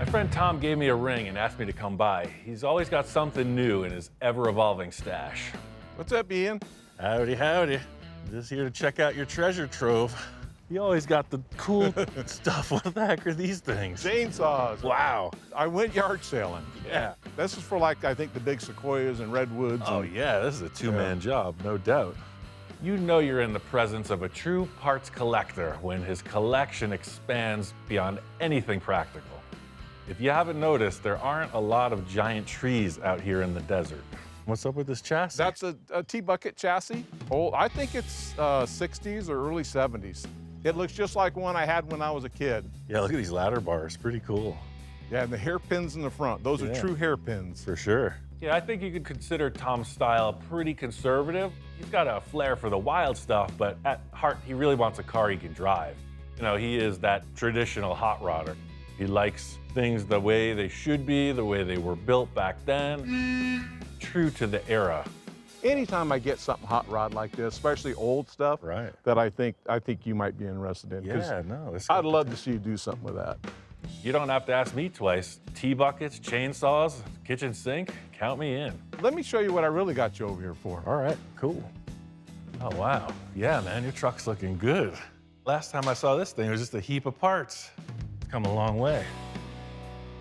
My friend Tom gave me a ring and asked me to come by. He's always got something new in his ever-evolving stash. What's up, Ian? Howdy, howdy. Just here to check out your treasure trove. You always got the cool stuff. What the heck are these things? Chainsaws. Wow. I went yard sailing. Yeah. This is for, like, I think the big sequoias and redwoods. Oh, yeah, this is a two-man job, no doubt. You know you're in the presence of a true parts collector when his collection expands beyond anything practical. If you haven't noticed, there aren't a lot of giant trees out here in the desert. What's up with this chassis? That's a T-bucket chassis. Oh, I think it's 60s or early 70s. It looks just like one I had when I was a kid. Yeah, look at these ladder bars, pretty cool. Yeah, and the hairpins in the front. Those are true hairpins. For sure. Yeah, I think you could consider Tom's style pretty conservative. He's got a flair for the wild stuff, but at heart, he really wants a car he can drive. You know, he is that traditional hot rodder. He likes things the way they should be, the way they were built back then, true to the era. Anytime I get something hot rod like this, especially old stuff, Right. that I think you might be interested in. 'Cause Yeah, no. I'd love to see you do something with that. You don't have to ask me twice. T-buckets, chainsaws, kitchen sink, count me in. Let me show you what I really got you over here for. All right, cool. Oh, wow. Yeah, man, your truck's looking good. Last time I saw this thing, it was just a heap of parts. It's come a long way.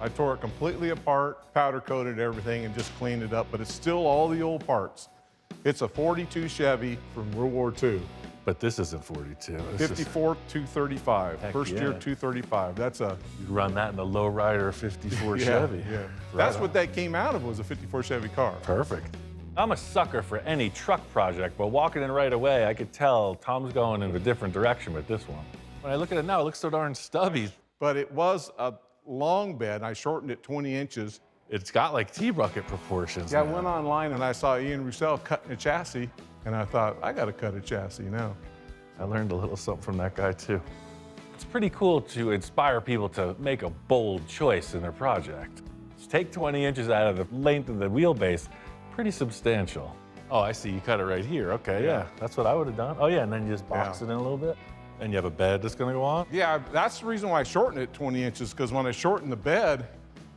I tore it completely apart, powder coated everything, and just cleaned it up, but it's still all the old parts. It's a 42 Chevy from World War II. But this isn't 42. This 54 235, Heck first year yeah. 235. That's a You'd run that in the lowrider 54 Chevy. Yeah. Right That's on. what that came out of, was a 54 Chevy car. Perfect. I'm a sucker for any truck project, but walking in right away, I could tell Tom's going in a different direction with this one. When I look at it now, it looks so darn stubby. But it was a long bed. I shortened it 20 inches. It's got like T-bucket proportions. Yeah, I now. went online and I saw Ian Roussel cutting a chassis, and I thought, I got to cut a chassis now. I learned a little something from that guy too. It's pretty cool to inspire people to make a bold choice in their project. Just take 20 inches out of the length of the wheelbase, pretty substantial. Oh, I see, you cut it right here. Okay, yeah, that's what I would have done. Oh yeah, and then you just box it in a little bit. And you have a bed that's gonna go on? Yeah, that's the reason why I shortened it 20 inches, because when I shortened the bed,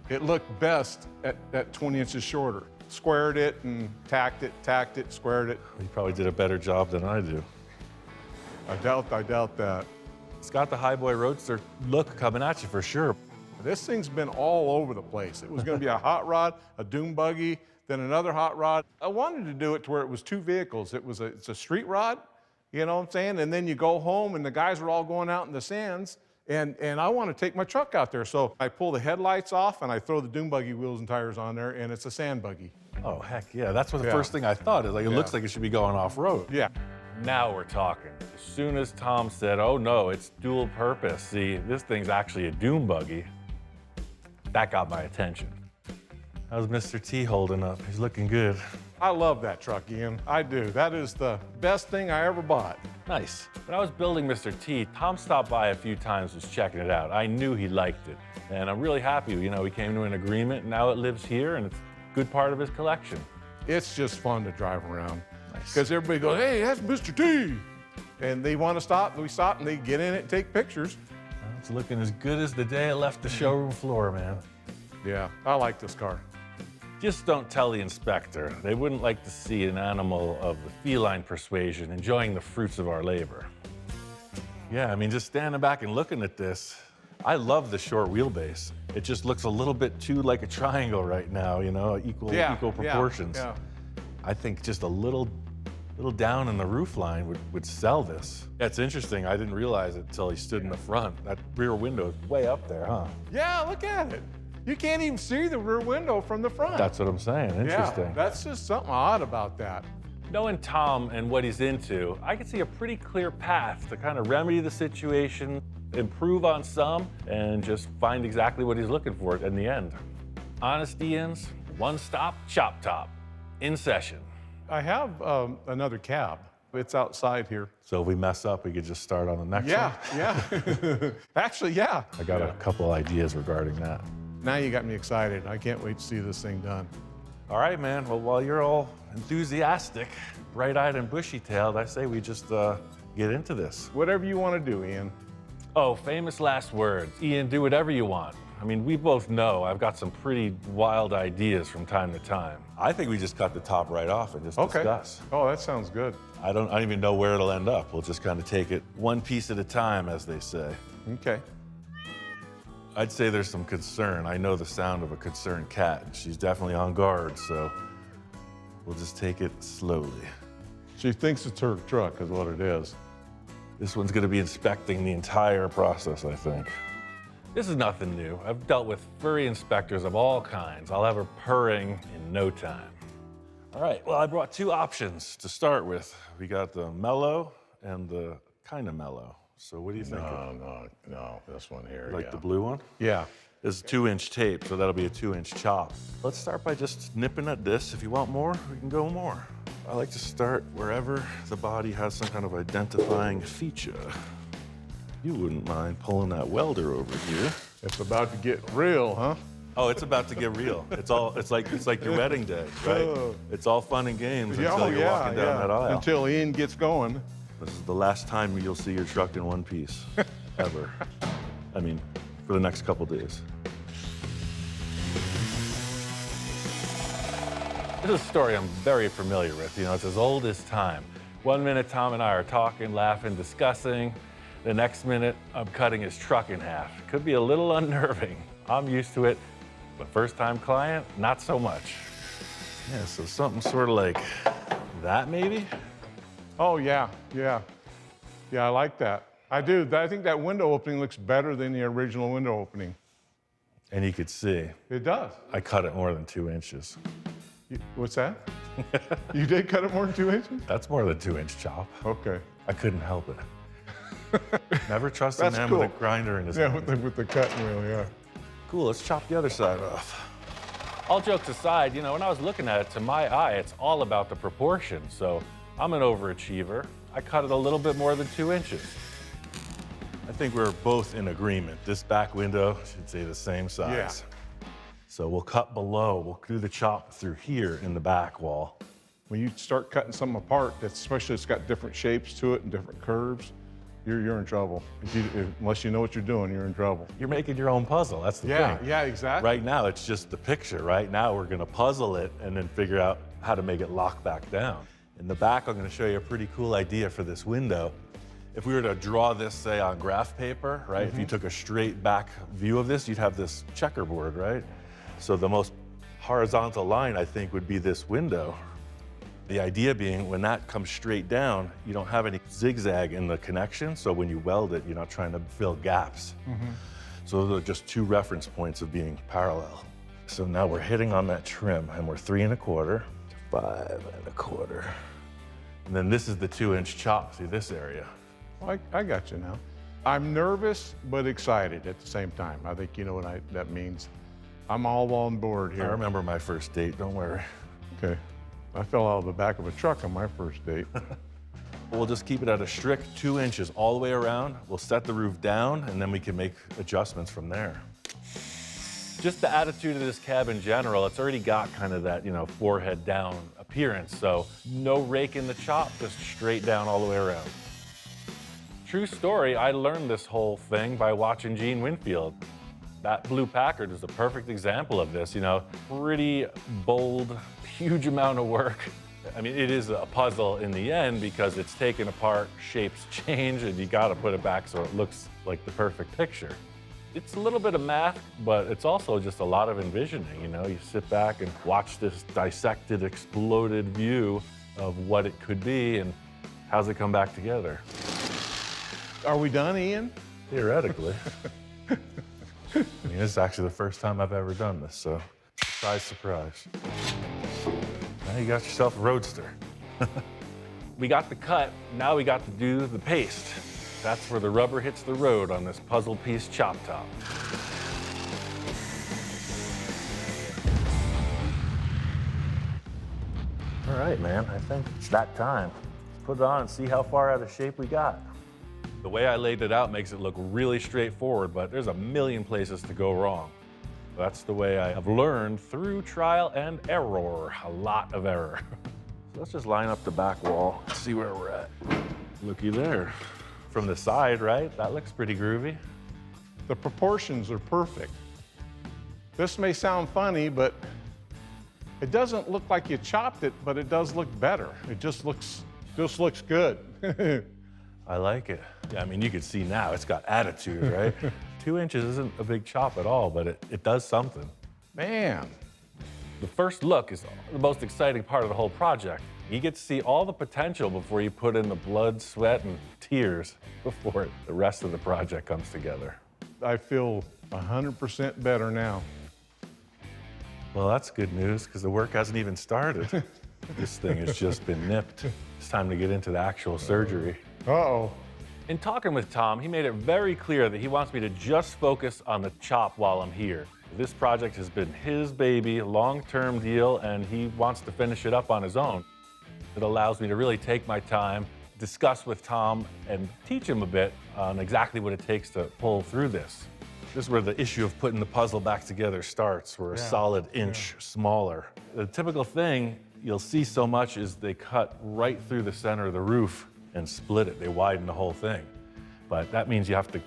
it looked best at 20 inches shorter. Squared it and tacked it, squared it. You probably did a better job than I do. I doubt that. It's got the Highboy Roadster look coming at you for sure. This thing's been all over the place. It was gonna be a hot rod, a Dune Buggy, then another hot rod. I wanted to do it to where it was two vehicles. It's a street rod, you know what I'm saying? And then you go home and the guys are all going out in the sands, and I want to take my truck out there. So I pull the headlights off and I throw the Dune Buggy wheels and tires on there, and it's a sand buggy. Oh, heck yeah. That's what the first thing I thought is like, it looks like it should be going off-road. Yeah. Now we're talking. As soon as Tom said, oh no, it's dual purpose. See, this thing's actually a Dune Buggy. That got my attention. How's Mr. T holding up? He's looking good. I love that truck, Ian. I do. That is the best thing I ever bought. Nice. When I was building Mr. T, Tom stopped by a few times just checking it out. I knew he liked it. And I'm really happy, you know, we came to an agreement, and now it lives here, and it's a good part of his collection. It's just fun to drive around. Nice. Because everybody goes, hey, that's Mr. T. And they want to stop, and we stop, and they get in it and take pictures. It's looking as good as the day it left the showroom floor, man. Yeah, I like this car. Just don't tell the inspector. They wouldn't like to see an animal of the feline persuasion enjoying the fruits of our labor. Yeah, I mean, just standing back and looking at this, I love the short wheelbase. It just looks a little bit too like a triangle right now, you know, equal proportions. Yeah. I think just a little down in the roof line would sell this. That's interesting. I didn't realize it until he stood in the front. That rear window is way up there, huh? Yeah, look at it. You can't even see the rear window from the front. That's what I'm saying. Interesting. Yeah, that's just something odd about that. Knowing Tom and what he's into, I can see a pretty clear path to kind of remedy the situation, improve on some, and just find exactly what he's looking for in the end. Honest Ian's one-stop chop top in session. I have another cab. It's outside here. So if we mess up, we could just start on the next one? Yeah. Actually, yeah. I got a couple ideas regarding that. Now you got me excited. I can't wait to see this thing done. All right, man. Well, while you're all enthusiastic, bright-eyed and bushy-tailed, I say we just get into this. Whatever you want to do, Ian. Oh, famous last words. Ian, do whatever you want. I mean, we both know I've got some pretty wild ideas from time to time. I think we just cut the top right off and just discuss. Oh, that sounds good. I don't even know where it'll end up. We'll just kind of take it one piece at a time, as they say. Okay. I'd say there's some concern. I know the sound of a concerned cat. She's definitely on guard, so we'll just take it slowly. She thinks it's her truck is what it is. This one's gonna be inspecting the entire process, I think. This is nothing new. I've dealt with furry inspectors of all kinds. I'll have her purring in no time. All right, well, I brought two options to start with. We got the mellow and the kind of mellow. So what do you think? No, this one here, Like the blue one? Yeah. This is 2-inch tape, so that'll be a 2-inch chop. Let's start by just nipping at this. If you want more, we can go more. I like to start wherever the body has some kind of identifying feature. You wouldn't mind pulling that welder over here. It's about to get real, huh? Oh, it's about to get real. It's like your wedding day, right? It's all fun and games until you're walking down that aisle. Until Ian gets going. This is the last time you'll see your truck in one piece, ever. I mean, for the next couple days. This is a story I'm very familiar with. You know, it's as old as time. 1 minute, Tom and I are talking, laughing, discussing. The next minute, I'm cutting his truck in half. Could be a little unnerving. I'm used to it, but first-time client, not so much. Yeah, so something sort of like that, maybe? Oh, yeah. Yeah, I like that. I do. I think that window opening looks better than the original window opening. And you could see. It does. I cut it more than 2 inches. What's that? You did cut it more than 2 inches? That's more than 2-inch chop. Okay. I couldn't help it. Never trust a man cool. with a grinder in his hand. With the cutting wheel, yeah. Cool, let's chop the other side off. All jokes aside, you know, when I was looking at it, to my eye, it's all about the proportion. So I'm an overachiever. I cut it a little bit more than 2 inches. I think we're both in agreement. This back window should stay the same size. Yeah. So we'll cut below. We'll do the chop through here in the back wall. When you start cutting something apart, especially it's got different shapes to it and different curves, you're in trouble. Unless you know what you're doing, you're in trouble. You're making your own puzzle, that's the thing. Yeah, exactly. Right now, it's just the picture. Right now, we're gonna puzzle it and then figure out how to make it lock back down. In the back, I'm gonna show you a pretty cool idea for this window. If we were to draw this, say, on graph paper, right? If you took a straight back view of this, you'd have this checkerboard, right? So the most horizontal line, I think, would be this window. The idea being, when that comes straight down, you don't have any zigzag in the connection, so when you weld it, you're not trying to fill gaps. So those are just two reference points of being parallel. So now we're hitting on that trim, and we're 3 1/4, 5 1/4. And then this is the 2-inch chop through this area. Well, I got you now. I'm nervous, but excited at the same time. I think you know what that means. I'm all on board here. I remember my first date, don't worry. Okay. I fell out of the back of a truck on my first date. We'll just keep it at a strict 2 inches all the way around. We'll set the roof down, and then we can make adjustments from there. Just the attitude of this cab in general, it's already got kind of that, you know, forehead down appearance. So no rake in the chop, just straight down all the way around. True story, I learned this whole thing by watching Gene Winfield. That blue Packard is a perfect example of this, you know, pretty bold, huge amount of work. I mean, it is a puzzle in the end because it's taken apart, shapes change, and you gotta put it back so it looks like the perfect picture. It's a little bit of math, but it's also just a lot of envisioning, you know? You sit back and watch this dissected, exploded view of what it could be and how's it come back together. Are we done, Ian? Theoretically. I mean, this is actually the first time I've ever done this, so surprise, surprise. Now you got yourself a roadster. We got the cut, now we got to do the paste. That's where the rubber hits the road on this puzzle piece chop top. All right, man, I think it's that time. Let's put it on and see how far out of shape we got. The way I laid it out makes it look really straightforward, but there's a million places to go wrong. That's the way I have learned through trial and error, a lot of error. So let's just line up the back wall and see where we're at. Looky there. From the side, right? That looks pretty groovy. The proportions are perfect. This may sound funny, but it doesn't look like you chopped it, but it does look better. It just looks good. I like it. Yeah, I mean, you can see now it's got attitude, right? 2 inches isn't a big chop at all, but it does something. Man. The first look is the most exciting part of the whole project. You get to see all the potential before you put in the blood, sweat, and tears before the rest of the project comes together. I feel 100% better now. Well, that's good news, because the work hasn't even started. This thing has just been nipped. It's time to get into the actual surgery. Uh-oh. In talking with Tom, he made it very clear that he wants me to just focus on the chop while I'm here. This project has been his baby, long-term deal, and he wants to finish it up on his own. It allows me to really take my time, discuss with Tom, and teach him a bit on exactly what it takes to pull through this. This is where the issue of putting the puzzle back together starts. We're a solid inch smaller. The typical thing you'll see so much is they cut right through the center of the roof and split it. They widen the whole thing. But that means you have to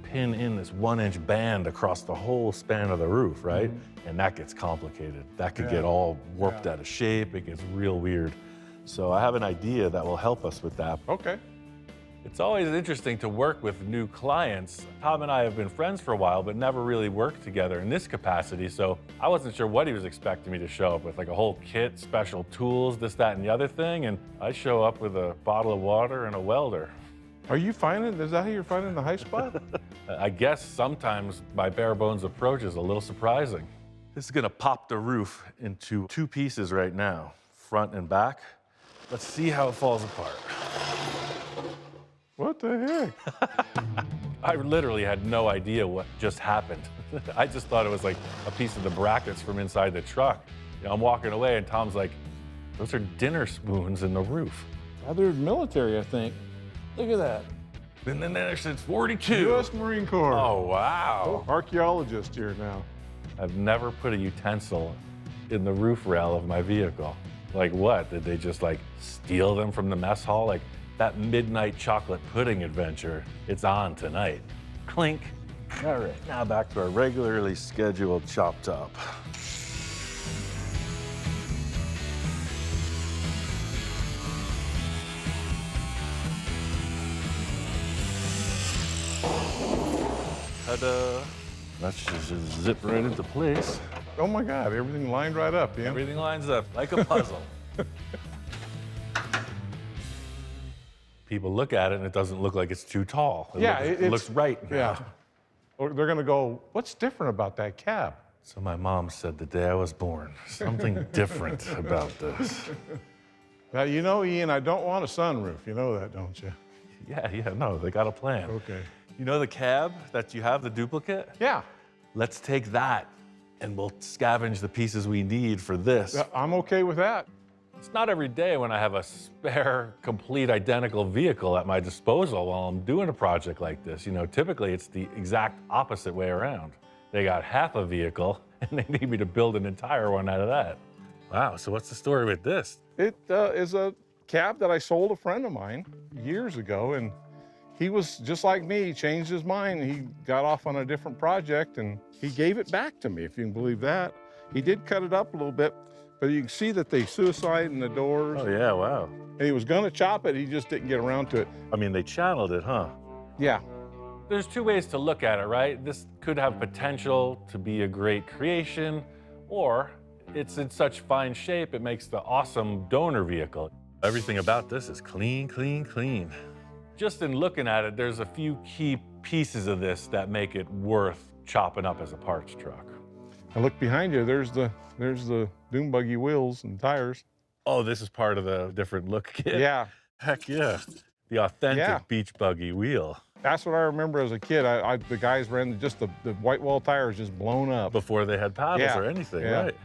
pin in this 1-inch band across the whole span of the roof, right? And that gets complicated. That could get all warped out of shape. It gets real weird. So I have an idea that will help us with that. Okay. It's always interesting to work with new clients. Tom and I have been friends for a while, but never really worked together in this capacity, so I wasn't sure what he was expecting me to show up with, like a whole kit, special tools, this, that, and the other thing, and I show up with a bottle of water and a welder. Are you finding, is that how you're finding the high spot? I guess sometimes my bare bones approach is a little surprising. This is gonna pop the roof into 2 pieces right now, front and back. Let's see how it falls apart. What the heck? I literally had no idea what just happened. I just thought it was like a piece of the brackets from inside the truck. You know, I'm walking away and Tom's like, those are dinner spoons in the roof. Other military, I think. Look at that. And then there says 42. U.S. Marine Corps. Oh, wow. Archaeologist here now. I've never put a utensil in the roof rail of my vehicle. Like what? Did they just like steal them from the mess hall? Like that midnight chocolate pudding adventure, it's on tonight. Clink. All right, now back to our regularly scheduled chop top. Ta-da. That's just zip right into place. Oh my God, everything lined right up, yeah? Everything lines up like a puzzle. People look at it and it doesn't look like it's too tall. It looks right now. Yeah. Or they're gonna go, what's different about that cab? So my mom said the day I was born, something different about this. Now, you know, Ian, I don't want a sunroof. You know that, don't you? Yeah, no, they got a plan. Okay. You know the cab that you have, the duplicate? Yeah. Let's take that and we'll scavenge the pieces we need for this. I'm okay with that. It's not every day when I have a spare, complete, identical vehicle at my disposal while I'm doing a project like this. You know, typically it's the exact opposite way around. They got half a vehicle and they need me to build an entire one out of that. Wow, so what's the story with this? It is a cab that I sold a friend of mine years ago, and he was just like me. He changed his mind. He got off on a different project and he gave it back to me, if you can believe that. He did cut it up a little bit, but you can see that they suicide in the doors. Oh yeah, wow. And he was gonna chop it, he just didn't get around to it. I mean, they channeled it, huh? Yeah. There's 2 ways to look at it, right? This could have potential to be a great creation, or it's in such fine shape it makes the awesome donor vehicle. Everything about this is clean, clean, clean. Just in looking at it, there's a few key pieces of this that make it worth chopping up as a parts truck. And look behind you, there's the Dune Buggy wheels and tires. Oh, this is part of the different look kit? Yeah. Heck yeah. The authentic beach buggy wheel. That's what I remember as a kid. The guys ran just the white wall tires just blown up. Before they had paddles or anything, right?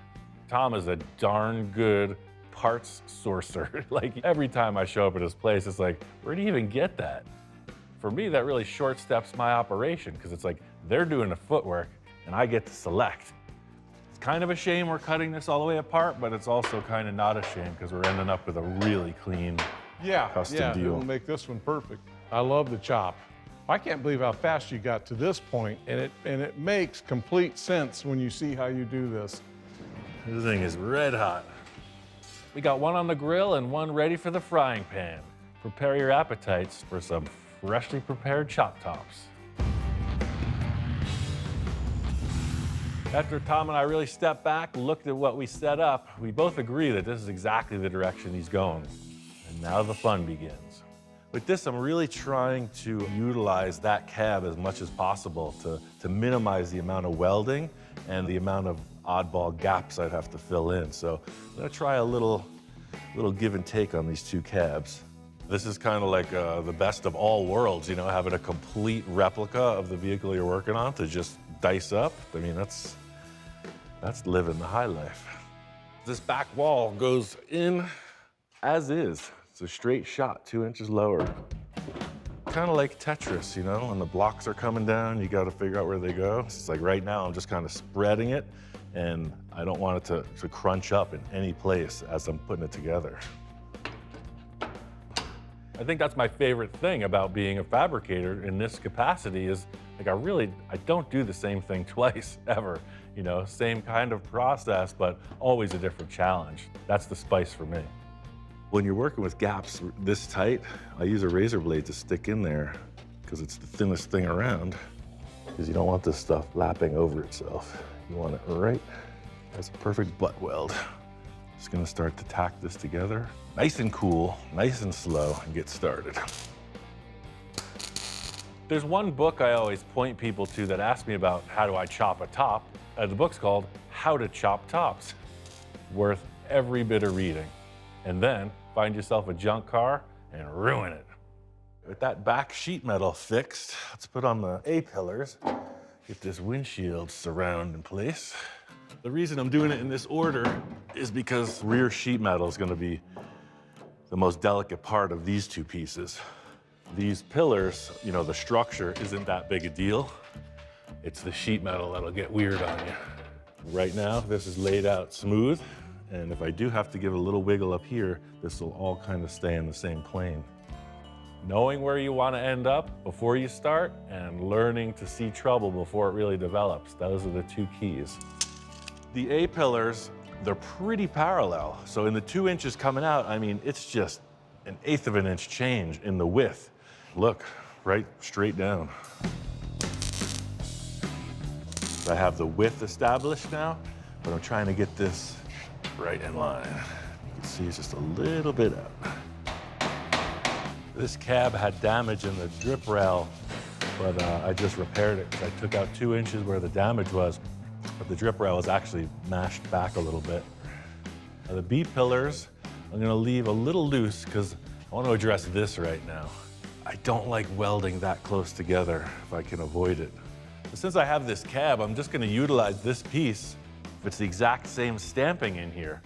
Tom is a darn good parts sourcer. Like every time I show up at his place, it's like, where do you even get that? For me, that really short steps my operation because it's like they're doing the footwork and I get to select. It's kind of a shame we're cutting this all the way apart, but it's also kind of not a shame because we're ending up with a really clean custom deal. It'll make this one perfect. I love the chop. I can't believe how fast you got to this point, and it makes complete sense when you see how you do this. This thing is red hot. We got one on the grill and one ready for the frying pan. Prepare your appetites for some freshly prepared chop tops. After Tom and I really stepped back, looked at what we set up, we both agree that this is exactly the direction he's going. And now the fun begins. With this, I'm really trying to utilize that cab as much as possible to minimize the amount of welding and the amount of oddball gaps I'd have to fill in. So I'm gonna try a little give and take on these two cabs. This is kind of like the best of all worlds, you know, having a complete replica of the vehicle you're working on to just dice up. I mean, that's living the high life. This back wall goes in as is. It's a straight shot, 2 inches lower. Kind of like Tetris, you know, when the blocks are coming down, you got to figure out where they go. It's like right now, I'm just kind of spreading it, and I don't want it to crunch up in any place as I'm putting it together. I think that's my favorite thing about being a fabricator in this capacity is like I don't do the same thing twice ever. You know, same kind of process, but always a different challenge. That's the spice for me. When you're working with gaps this tight, I use a razor blade to stick in there because it's the thinnest thing around, because you don't want this stuff lapping over itself. You want it right as a perfect butt weld. Just gonna start to tack this together. Nice and cool, nice and slow, and get started. There's one book I always point people to that asks me about how do I chop a top. The book's called How to Chop Tops. Worth every bit of reading. And then find yourself a junk car and ruin it. With that back sheet metal fixed, let's put on the A-pillars. Get this windshield surround in place. The reason I'm doing it in this order is because rear sheet metal is gonna be the most delicate part of these two pieces. These pillars, you know, the structure isn't that big a deal. It's the sheet metal that'll get weird on you. Right now, this is laid out smooth, and if I do have to give a little wiggle up here, this will all kind of stay in the same plane. Knowing where you want to end up before you start and learning to see trouble before it really develops, those are the two keys. The A-pillars, they're pretty parallel. So in the 2 inches coming out, I mean, it's just 1/8 of an inch change in the width. Look, right straight down. I have the width established now, but I'm trying to get this right in line. You can see it's just a little bit up. This cab had damage in the drip rail, but I just repaired it because I took out 2 inches where the damage was, but the drip rail was actually mashed back a little bit. Now the B pillars, I'm gonna leave a little loose because I want to address this right now. I don't like welding that close together if I can avoid it. But since I have this cab, I'm just gonna utilize this piece if it's the exact same stamping in here.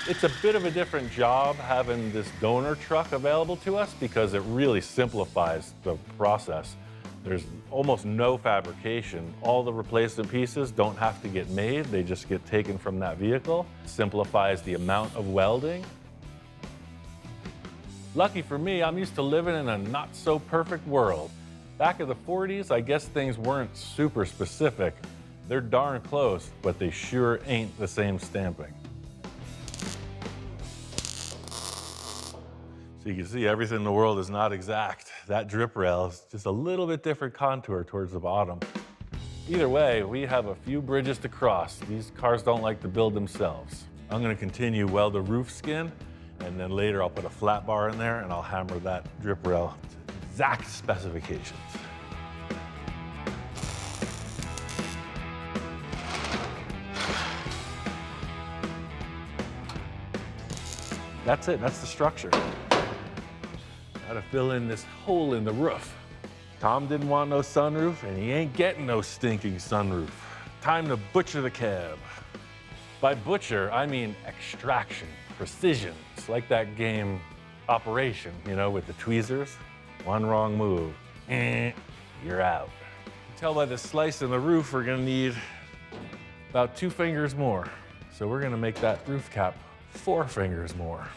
It's a bit of a different job having this donor truck available to us because it really simplifies the process. There's almost no fabrication. All the replacement pieces don't have to get made. They just get taken from that vehicle. Simplifies the amount of welding. Lucky for me, I'm used to living in a not so perfect world. Back in the 40s, I guess things weren't super specific. They're darn close, but they sure ain't the same stamping. So you can see everything in the world is not exact. That drip rail is just a little bit different contour towards the bottom. Either way, we have a few bridges to cross. These cars don't like to build themselves. I'm gonna continue weld the roof skin, and then later I'll put a flat bar in there and I'll hammer that drip rail to exact specifications. That's it, that's the structure. Gotta fill in this hole in the roof. Tom didn't want no sunroof, and he ain't getting no stinking sunroof. Time to butcher the cab. By butcher, I mean extraction, precision. It's like that game Operation, you know, with the tweezers. One wrong move, you're out. You can tell by the slice in the roof, we're gonna need about 2 fingers more. So we're gonna make that roof cap 4 fingers more.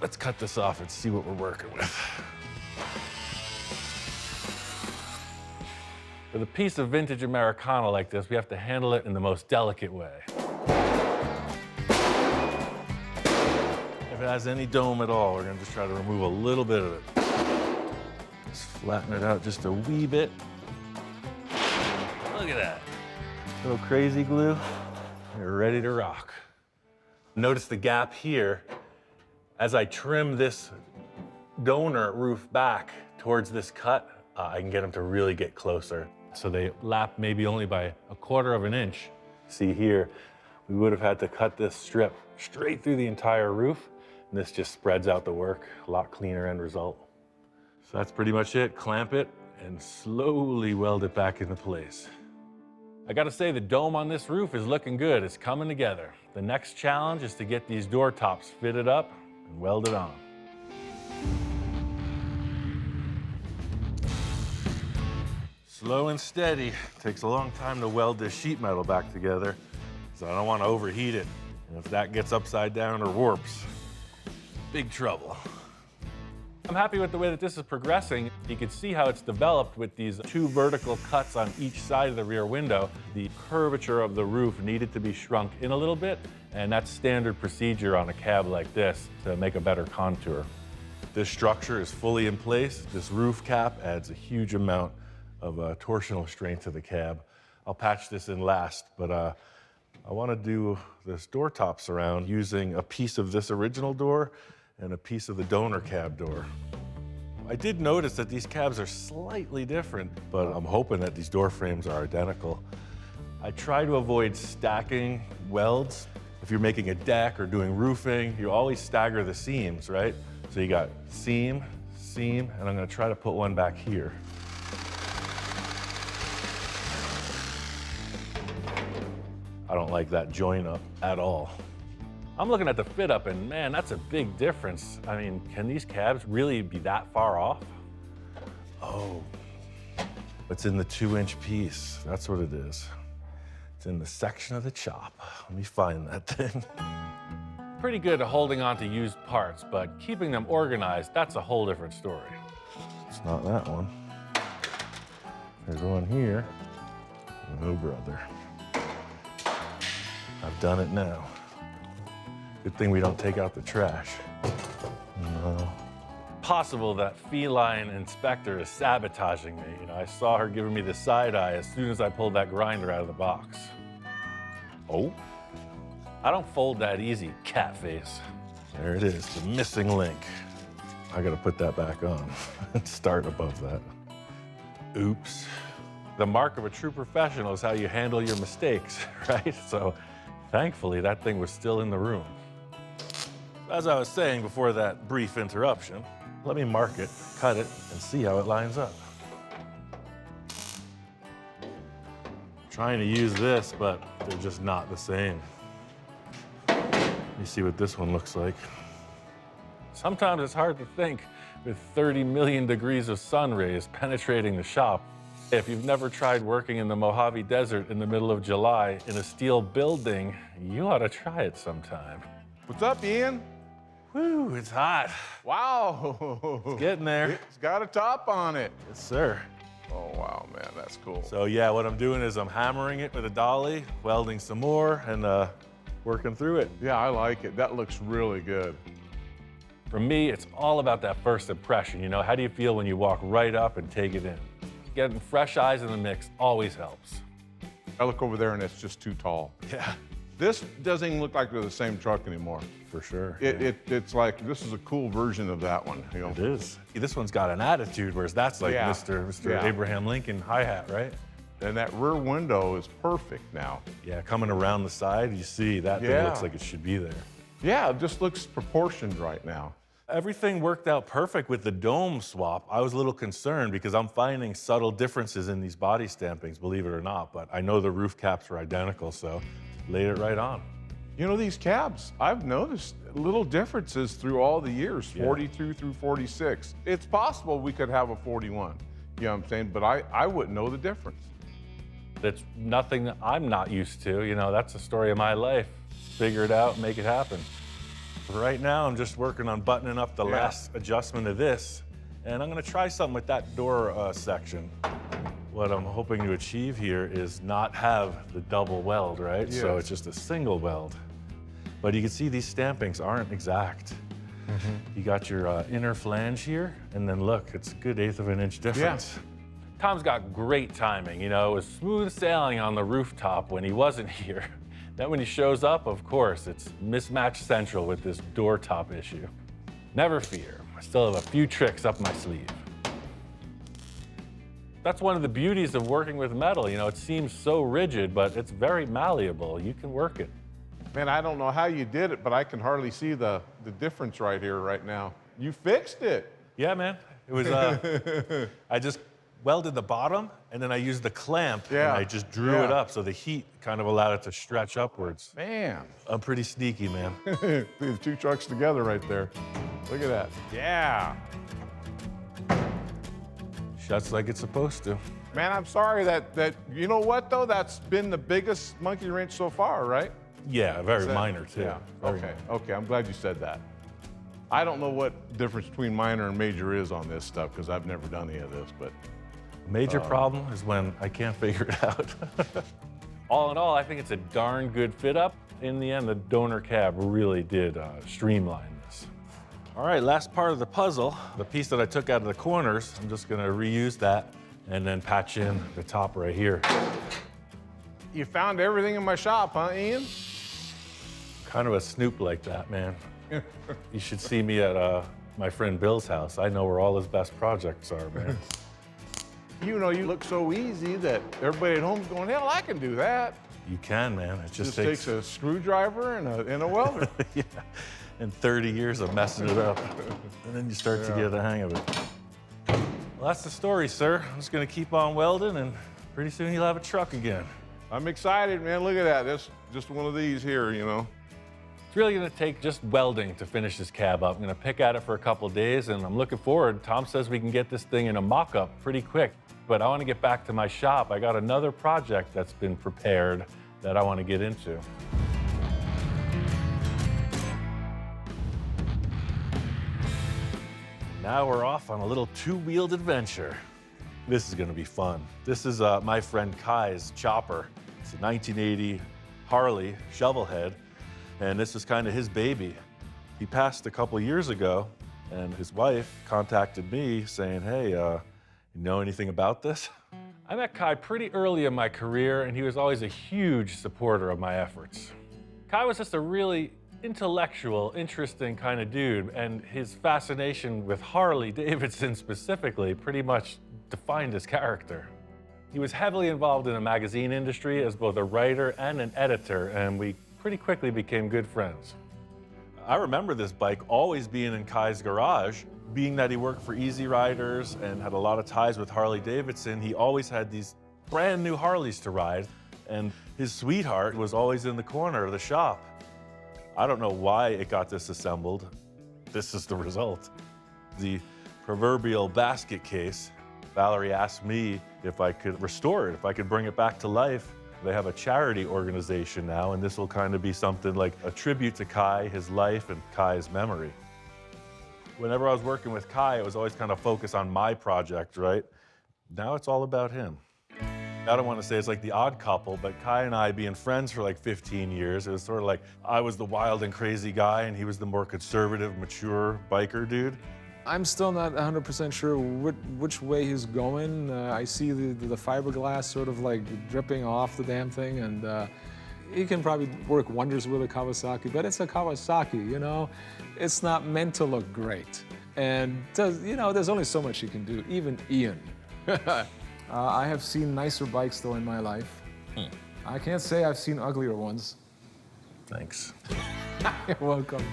Let's cut this off and see what we're working with. With a piece of vintage Americana like this, we have to handle it in the most delicate way. If it has any dome at all, we're gonna just try to remove a little bit of it. Just flatten it out just a wee bit. Look at that. Little crazy glue. We're ready to rock. Notice the gap here. As I trim this donor roof back towards this cut, I can get them to really get closer. So they lap maybe only by 1/4 of an inch. See here, we would have had to cut this strip straight through the entire roof. And this just spreads out the work, a lot cleaner end result. So that's pretty much it. Clamp it and slowly weld it back into place. I gotta say, the dome on this roof is looking good. It's coming together. The next challenge is to get these door tops fitted up and welded on. Slow and steady. Takes a long time to weld this sheet metal back together, so I don't want to overheat it. And if that gets upside down or warps, big trouble. I'm happy with the way that this is progressing. You can see how it's developed with these 2 vertical cuts on each side of the rear window. The curvature of the roof needed to be shrunk in a little bit, and that's standard procedure on a cab like this to make a better contour. This structure is fully in place. This roof cap adds a huge amount of torsional strength to the cab. I'll patch this in last, but I want to do this door top surround using a piece of this original door and a piece of the donor cab door. I did notice that these cabs are slightly different, but I'm hoping that these door frames are identical. I try to avoid stacking welds. If you're making a deck or doing roofing, you always stagger the seams, right? So you got seam, seam, and I'm gonna try to put one back here. I don't like that join up at all. I'm looking at the fit up and man, that's a big difference. I mean, can these cabs really be that far off? Oh, it's in the 2-inch piece. That's what it is. It's in the section of the chop. Let me find that thing. Pretty good at holding on to used parts, but keeping them organized, that's a whole different story. It's not that one. There's one here. Oh, brother. I've done it now. Good thing we don't take out the trash. No. Possible that feline inspector is sabotaging me. You know, I saw her giving me the side eye as soon as I pulled that grinder out of the box. Oh, I don't fold that easy, cat face. There it is, the missing link. I gotta put that back on and start above that. Oops. The mark of a true professional is how you handle your mistakes, right? So thankfully, that thing was still in the room. As I was saying before that brief interruption, let me mark it, cut it, and see how it lines up. Trying to use this, but they're just not the same. Let me see what this one looks like. Sometimes it's hard to think with 30 million degrees of sun rays penetrating the shop. If you've never tried working in the Mojave Desert in the middle of July in a steel building, you ought to try it sometime. What's up, Ian? Whew, it's hot. Wow. It's getting there. It's got a top on it. Yes, sir. Oh, wow, man, that's cool. So yeah, what I'm doing is I'm hammering it with a dolly, welding some more, and working through it. Yeah, I like it. That looks really good. For me, it's all about that first impression. You know, how do you feel when you walk right up and take it in? Getting fresh eyes in the mix always helps. I look over there and it's just too tall. Yeah. This doesn't even look like they're the same truck anymore. For sure. It's like, this is a cool version of that one. You know? It is. This one's got an attitude, whereas that's like Yeah. Mr. Yeah. Abraham Lincoln hi-hat, right? And that rear window is perfect now. Yeah, coming around the side, you see that thing Yeah. looks like it should be there. Yeah, it just looks proportioned right now. Everything worked out perfect with the dome swap. I was a little concerned because I'm finding subtle differences in these body stampings, believe it or not, but I know the roof caps are identical, so laid it right on. You know, these cabs, I've noticed little differences through all the years, 42 through 46. It's possible we could have a 41, you know what I'm saying? But I wouldn't know the difference. That's nothing that I'm not used to. You know, that's the story of my life. Figure it out, make it happen. Right now, I'm just working on buttoning up the last adjustment of this, and I'm gonna try something with that door section. What I'm hoping to achieve here is not have the double weld, right? So Yes. it's just a single weld. But you can see these stampings aren't exact. You got your inner flange here, and then look, it's a good 1/8 of an inch difference. Tom's got great timing, you know, it was smooth sailing on the rooftop when he wasn't here. Then when he shows up, of course, it's mismatch central with this door top issue. Never fear, I still have a few tricks up my sleeve. That's one of the beauties of working with metal, you know, it seems so rigid, but it's very malleable. You can work it. Man, I don't know how you did it, but I can hardly see the difference right here, right now. You fixed it. Yeah, man. It was, I just welded the bottom, and then I used the clamp, and I just drew it up, so the heat kind of allowed it to stretch upwards. Man. I'm pretty sneaky, man. The two trucks together right there. Look at that. Yeah. Shuts like it's supposed to. Man, I'm sorry that you know what, though? That's been the biggest monkey wrench so far, right? Yeah, very minor, too. Yeah, Very okay, minor. okay, I'm glad you said that. I don't know what difference between minor and major is on this stuff, because I've never done any of this, but Major problem is when I can't figure it out. All in all, I think it's a darn good fit up. In the end, the donor cab really did streamline this. All right, last part of the puzzle, the piece that I took out of the corners, I'm just gonna reuse that and then patch in the top right here. you found everything in my shop, huh, Ian? Kind of a snoop like that, man. You should see me at my friend Bill's house. I know where all his best projects are, man. You know, you look so easy that everybody at home's going, hell, I can do that. You can, man. It just Takes a screwdriver and a welder. Yeah, and 30 years of messing it up. And then you start to get the hang of it. Well, that's the story, sir. I'm just gonna keep on welding, and pretty soon you'll have a truck again. I'm excited, man. Look at that. That's just one of these here, you know. It's really gonna take just welding to finish this cab up. I'm gonna pick at it for a couple days, and I'm looking forward. Tom says we can get this thing in a mock-up pretty quick. But I wanna get back to my shop. I got another project that's been prepared that I wanna get into. Now we're off on a little two-wheeled adventure. This is gonna be fun. This is my friend Kai's chopper. It's a 1980 Harley shovel head, and this is kind of his baby. He passed a couple years ago, and his wife contacted me saying, hey, you know anything about this? I met Kai pretty early in my career, and he was always a huge supporter of my efforts. Kai was just a really intellectual, interesting kind of dude, and his fascination with Harley Davidson specifically pretty much defined his character. He was heavily involved in the magazine industry as both a writer and an editor, and we pretty quickly became good friends. I remember this bike always being in Kai's garage. Being that he worked for Easy Riders and had a lot of ties with Harley Davidson, he always had these brand new Harleys to ride, and his sweetheart was always in the corner of the shop. I don't know why it got disassembled. This is the result. The proverbial basket case. Valerie asked me if I could restore it, if I could bring it back to life. They have a charity organization now, and this will kind of be something like a tribute to Kai, his life, and Kai's memory. Whenever I was working with Kai, it was always kind of focused on my project, right? Now it's all about him. I don't want to say it's like the odd couple, but Kai and I being friends for like 15 years, it was sort of like I was the wild and crazy guy, and he was the more conservative, mature biker dude. I'm still not 100% sure which way he's going. I see the fiberglass sort of like dripping off the damn thing, and he can probably work wonders with a Kawasaki, but it's a Kawasaki, you know? It's not meant to look great. And you know, there's only so much you can do, even Ian. I have seen nicer bikes though in my life. I can't say I've seen uglier ones. Thanks. You're welcome.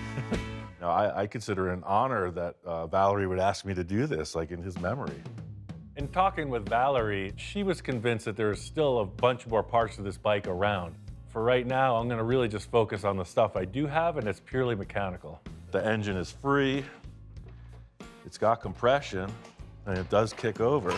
No, I consider it an honor that Valerie would ask me to do this, like in his memory. In talking with Valerie, she was convinced that there's still a bunch more parts of this bike around. For right now, I'm gonna really just focus on the stuff I do have, and it's purely mechanical. The engine is free, it's got compression, and it does kick over.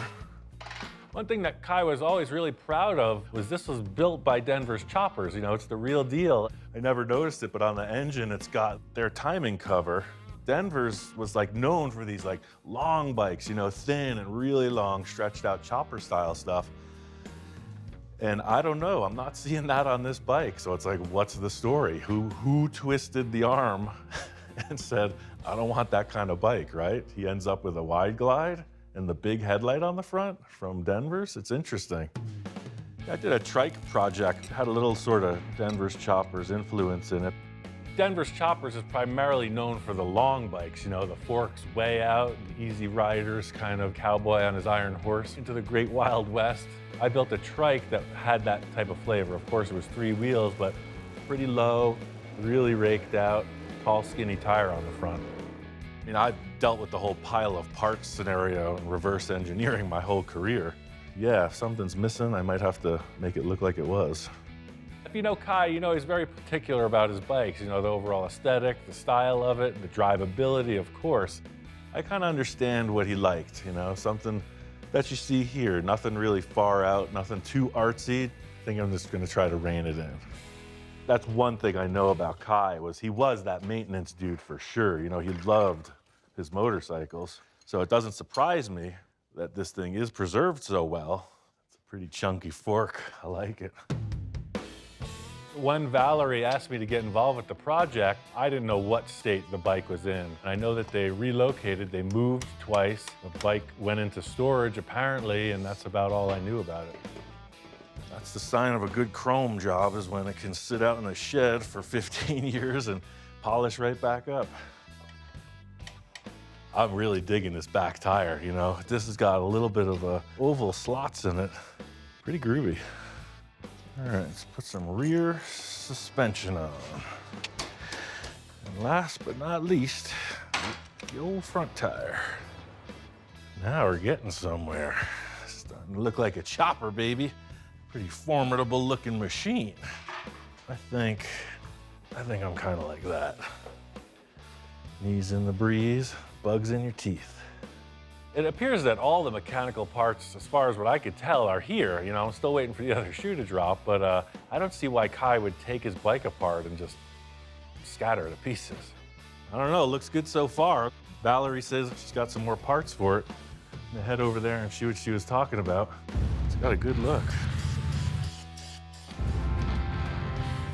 One thing that Kai was always really proud of was this was built by Denver's choppers. You know, it's the real deal. I never noticed it, but on the engine, it's got their timing cover. Denver's was like known for these like long bikes, you know, thin and really long, stretched out chopper style stuff. And I don't know, I'm not seeing that on this bike. So it's like, what's the story? Who twisted the arm and said, I don't want that kind of bike, right? He ends up with a wide glide and the big headlight on the front from Denver's. It's interesting. I did a trike project, had a little sort of Denver's Choppers influence in it. Denver's Choppers is primarily known for the long bikes, you know, the forks way out, the easy riders, kind of cowboy on his iron horse into the great Wild West. I built a trike that had that type of flavor. Of course, it was 3 wheels, but pretty low, really raked out, tall, skinny tire on the front. I mean, I've dealt with the whole pile of parts scenario and reverse engineering my whole career. Yeah, if something's missing, I might have to make it look like it was. If you know Kai, you know he's very particular about his bikes. You know, the overall aesthetic, the style of it, the drivability, of course. I kind of understand what he liked, you know, something that you see here, nothing really far out, nothing too artsy. I think I'm just gonna try to rein it in. That's one thing I know about Kai, was he was that maintenance dude for sure. You know, he loved his motorcycles. So it doesn't surprise me that this thing is preserved so well. It's a pretty chunky fork, I like it. When Valerie asked me to get involved with the project, I didn't know what state the bike was in. And I know that they relocated, they moved twice. The bike went into storage apparently, and that's about all I knew about it. That's the sign of a good chrome job, is when it can sit out in a shed for 15 years and polish right back up. I'm really digging this back tire, you know. This has got a little bit of oval slots in it. Pretty groovy. All right, let's put some rear suspension on. And last but not least, the old front tire. Now we're getting somewhere. It's starting to look like a chopper, baby. Pretty formidable looking machine. I think I'm kind of like that. Knees in the breeze, bugs in your teeth. It appears that all the mechanical parts, as far as what I could tell, are here. You know, I'm still waiting for the other shoe to drop, but I don't see why Kai would take his bike apart and just scatter it to pieces. I don't know, it looks good so far. Valerie says she's got some more parts for it. I'm gonna head over there and see what she was talking about. It's got a good look.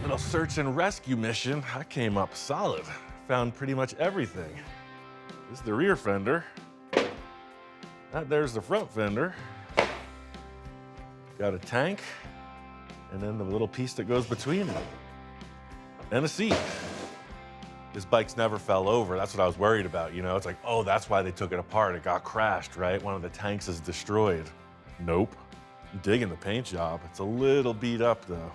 Little search and rescue mission. I came up solid. Found pretty much everything. This is the rear fender. There's the front fender. Got a tank, and then the little piece that goes between them. And a seat. This bike's never fell over. That's what I was worried about, you know? It's like, oh, that's why they took it apart. It got crashed, right? One of the tanks is destroyed. Nope. I'm digging the paint job. It's a little beat up, though.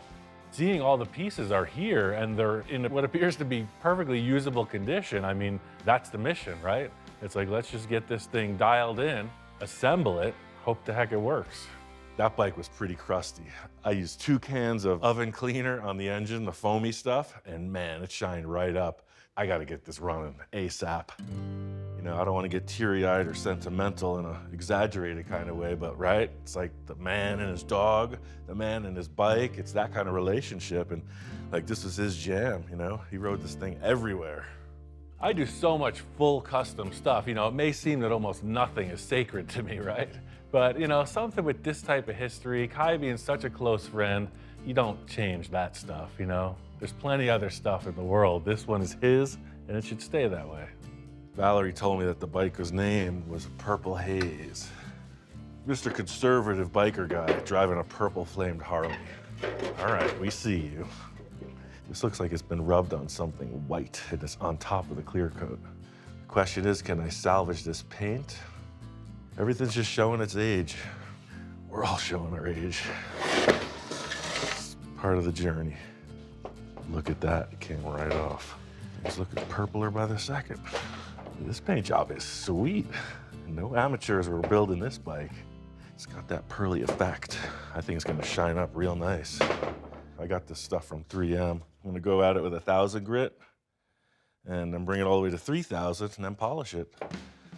Seeing all the pieces are here, and they're in what appears to be perfectly usable condition. I mean, that's the mission, right? It's like, let's just get this thing dialed in, assemble it, hope the heck it works. That bike was pretty crusty. I used 2 cans of oven cleaner on the engine, the foamy stuff, and man, it shined right up. I gotta get this running ASAP. You know, I don't wanna get teary-eyed or sentimental in an exaggerated kind of way, but right? It's like the man and his dog, the man and his bike. It's that kind of relationship, and like this was his jam, you know? He rode this thing everywhere. I do so much full custom stuff. You know, it may seem that almost nothing is sacred to me, right? But, you know, something with this type of history, Kai being such a close friend, you don't change that stuff, you know? There's plenty other stuff in the world. This one is his, and it should stay that way. Valerie told me that the biker's name was Purple Haze. Mr. Conservative biker guy driving a purple-flamed Harley. All right, we see you. This looks like it's been rubbed on something white, and it's on top of the clear coat. The question is, can I salvage this paint? Everything's just showing its age. We're all showing our age. It's part of the journey. Look at that, it came right off. It's looking purpler by the second. This paint job is sweet. No amateurs were building this bike. It's got that pearly effect. I think it's gonna shine up real nice. I got this stuff from 3M. I'm gonna go at it with 1,000 grit and then bring it all the way to 3,000 and then polish it.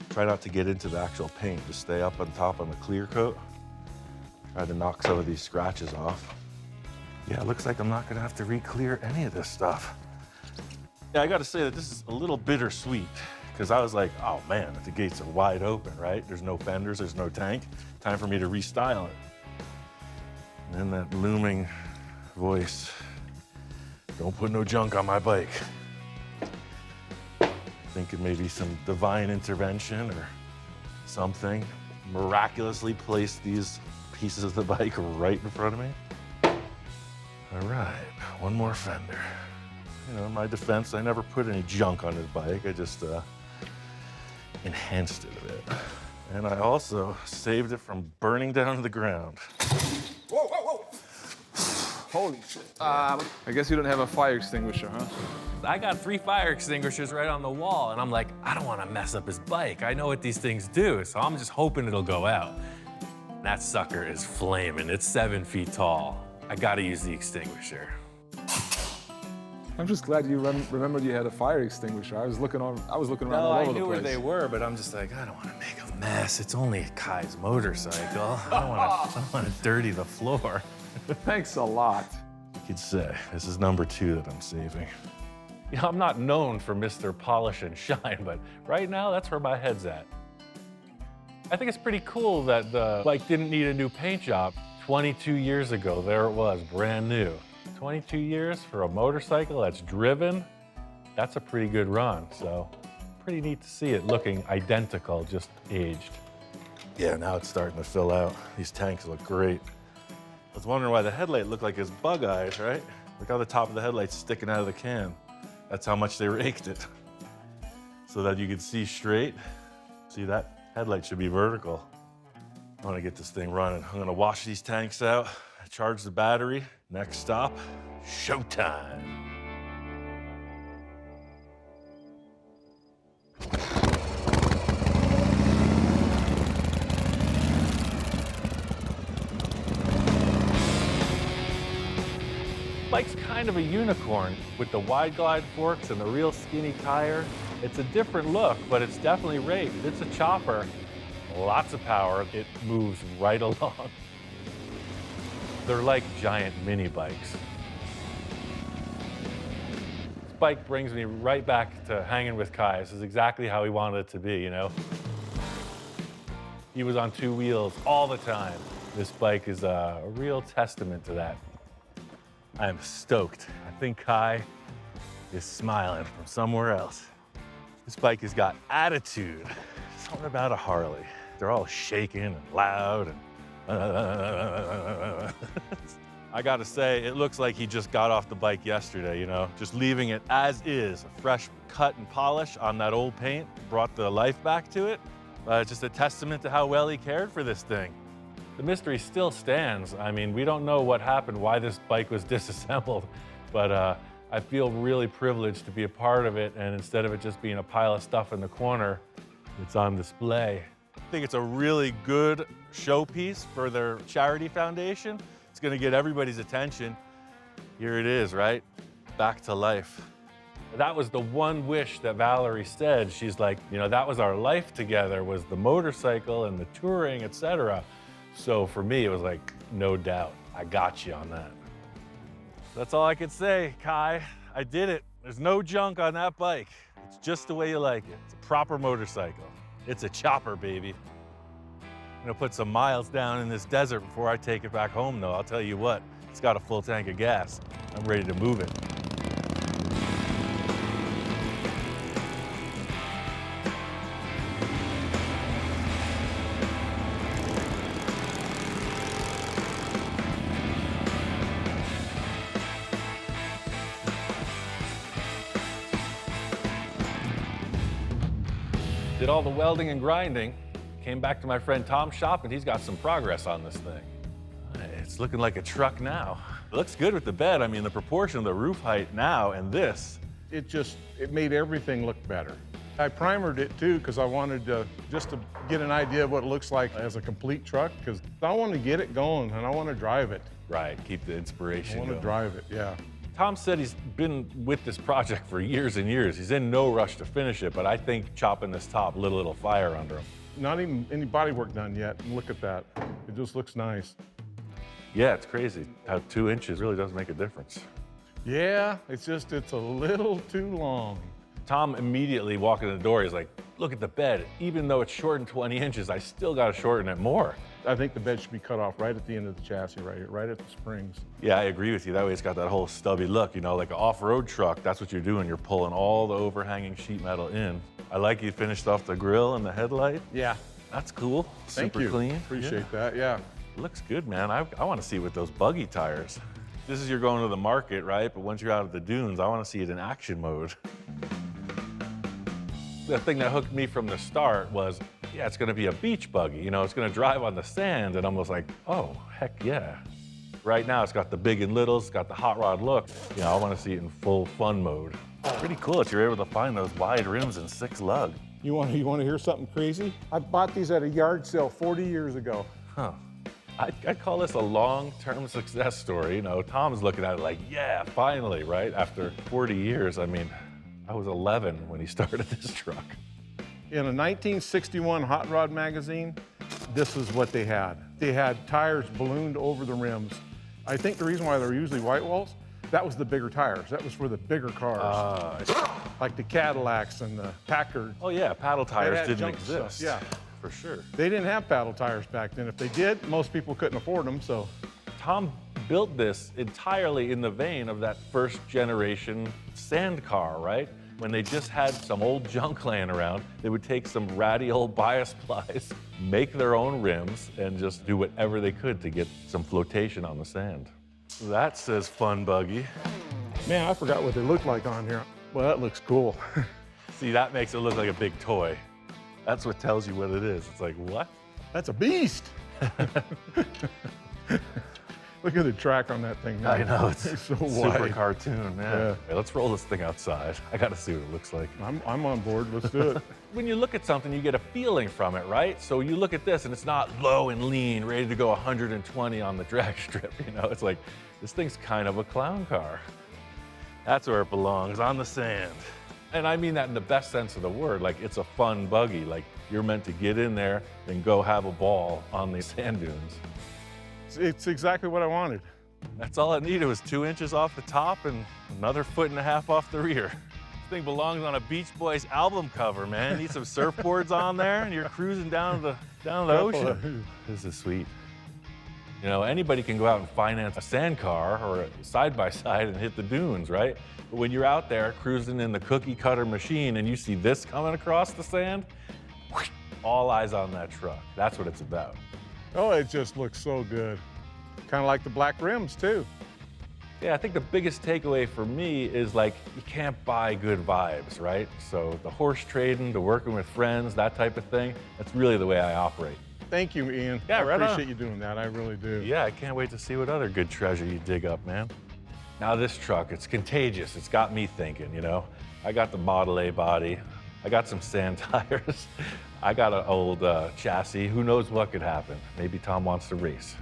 Try not to get into the actual paint, just stay up on top on the clear coat. Try to knock some of these scratches off. Yeah, it looks like I'm not gonna have to re-clear any of this stuff. Yeah, I gotta say that this is a little bittersweet because I was like, oh man, the gates are wide open, right? There's no fenders, there's no tank. Time for me to restyle it. And then that looming voice, don't put no junk on my bike. Thinking maybe some divine intervention or something. Miraculously placed these pieces of the bike right in front of me. All right, one more fender. You know, in my defense, I never put any junk on his bike. I just enhanced it a bit. And I also saved it from burning down to the ground. Whoa, whoa, whoa! Holy shit. I guess you don't have a fire extinguisher, huh? I got 3 fire extinguishers right on the wall, and I'm like, I don't want to mess up his bike. I know what these things do, so I'm just hoping it'll go out. That sucker is flaming. It's 7 feet tall. I gotta use the extinguisher. I'm just glad you remembered you had a fire extinguisher. I was looking around all over the place. No, I knew where they were, but I'm just like, I don't want to make a mess. It's only Kai's motorcycle. I don't want to dirty the floor. Thanks a lot. You could say, this is number 2 that I'm saving. You know, I'm not known for Mr. Polish and Shine, but right now, that's where my head's at. I think it's pretty cool that the bike didn't need a new paint job. 22 years ago, there it was, brand new. 22 years for a motorcycle that's driven, that's a pretty good run. So pretty neat to see it looking identical, just aged. Yeah, now it's starting to fill out. These tanks look great. I was wondering why the headlight looked like his bug eyes, right? Look how the top of the headlight's sticking out of the can. That's how much they raked it. So that you could see straight. See, that headlight should be vertical. I want to get this thing running. I'm gonna wash these tanks out, charge the battery. Next stop, showtime. Bike's kind of a unicorn with the wide glide forks and the real skinny tire. It's a different look, but it's definitely raked. It's a chopper, lots of power. It moves right along. They're like giant mini bikes. This bike brings me right back to hanging with Kai. This is exactly how he wanted it to be, you know? He was on 2 wheels all the time. This bike is a real testament to that. I am stoked. I think Kai is smiling from somewhere else. This bike has got attitude. Something about a Harley. They're all shaking and loud and I gotta say, it looks like he just got off the bike yesterday, you know? Just leaving it as is. A fresh cut and polish on that old paint brought the life back to it. Just a testament to how well he cared for this thing. The mystery still stands. I mean, we don't know what happened, why this bike was disassembled, but I feel really privileged to be a part of it, and instead of it just being a pile of stuff in the corner, it's on display. I think it's a really good showpiece for their charity foundation. It's gonna get everybody's attention. Here it is, right? Back to life. That was the one wish that Valerie said. She's like, you know, that was our life together, was the motorcycle and the touring, etc. So for me, it was like, no doubt, I got you on that. That's all I could say, Kai. I did it. There's no junk on that bike. It's just the way you like it. It's a proper motorcycle. It's a chopper, baby. I'm gonna put some miles down in this desert before I take it back home, though. I'll tell you what, it's got a full tank of gas. I'm ready to move it. Did all the welding and grinding, came back to my friend Tom's shop, and he's got some progress on this thing. It's looking like a truck now. It looks good with the bed. I mean, the proportion of the roof height now and this. It made everything look better. I primered it too because I wanted just to get an idea of what it looks like as a complete truck, because I want to get it going and I want to drive it. Right, keep the inspiration I want to going. drive it, yeah. Tom said he's been with this project for years and years. He's in no rush to finish it, but I think chopping this top lit a little fire under him. Not even any body work done yet, and look at that. It just looks nice. Yeah, it's crazy how 2 inches really does make a difference. Yeah, it's a little too long. Tom immediately walking in the door, he's like, look at the bed. Even though it's shortened 20 inches, I still got to shorten it more. I think the bed should be cut off right at the end of the chassis right here, right at the springs. Yeah, I agree with you. That way it's got that whole stubby look, you know, like an off-road truck. That's what you're doing. You're pulling all the overhanging sheet metal in. I like you finished off the grill and the headlight. Yeah. That's cool. Thank Super you. clean. Appreciate that, yeah. Looks good, man. I want to see it with those buggy tires. This is you're going to the market, right? But once you're out of the dunes, I want to see it in action mode. The thing that hooked me from the start was, yeah, it's going to be a beach buggy. You know, it's going to drive on the sand, and I'm just like, oh, heck yeah. Right now, it's got the big and littles, it's got the hot rod look. You know, I want to see it in full fun mode. Pretty cool that you're able to find those wide rims and 6 lug. You want to hear something crazy? I bought these at a yard sale 40 years ago. Huh. I'd call this a long-term success story. You know, Tom's looking at it like, yeah, finally, right? After 40 years, I mean, I was 11 when he started this truck. In a 1961 Hot Rod magazine, this is what they had. They had tires ballooned over the rims. I think the reason why they're usually white walls, that was the bigger tires. That was for the bigger cars. Like the Cadillacs and the Packards. Oh yeah, paddle tires didn't junk exist. stuff, yeah. For sure. They didn't have paddle tires back then. If they did, most people couldn't afford them, so. Tom built this entirely in the vein of that first generation sand car, right? When they just had some old junk laying around, they would take some ratty old bias plies, make their own rims, and just do whatever they could to get some flotation on the sand. That says fun buggy. Man, I forgot what they look like on here. Well, that looks cool. See, that makes it look like a big toy. That's what tells you what it is. It's like, what? That's a beast. Look at the track on that thing now. I know, it's so super wide. cartoon, yeah. Hey, let's roll this thing outside. I gotta see what it looks like. I'm on board, let's do it. When you look at something, you get a feeling from it, right? So you look at this and it's not low and lean, ready to go 120 on the drag strip, you know? It's like, this thing's kind of a clown car. That's where it belongs, on the sand. And I mean that in the best sense of the word. Like, it's a fun buggy. Like, you're meant to get in there and go have a ball on these sand dunes. It's exactly what I wanted. That's all it needed was 2 inches off the top and another 1.5 feet off the rear. This thing belongs on a Beach Boys album cover, man. Need some surfboards on there and you're cruising down the ocean. This is sweet. You know, anybody can go out and finance a sand car or a side-by-side and hit the dunes, right? But when you're out there cruising in the cookie cutter machine and you see this coming across the sand, whoosh, all eyes on that truck. That's what it's about. Oh, it just looks so good. Kind of like the black rims, too. Yeah, I think the biggest takeaway for me is like, you can't buy good vibes, right? So the horse trading, the working with friends, that type of thing, that's really the way I operate. Thank you, Ian. Yeah, right on. I appreciate you doing that, I really do. Yeah, I can't wait to see what other good treasure you dig up, man. Now this truck, it's contagious. It's got me thinking, you know? I got the Model A body. I got some sand tires. I got an old chassis. Who knows what could happen? Maybe Tom wants to race.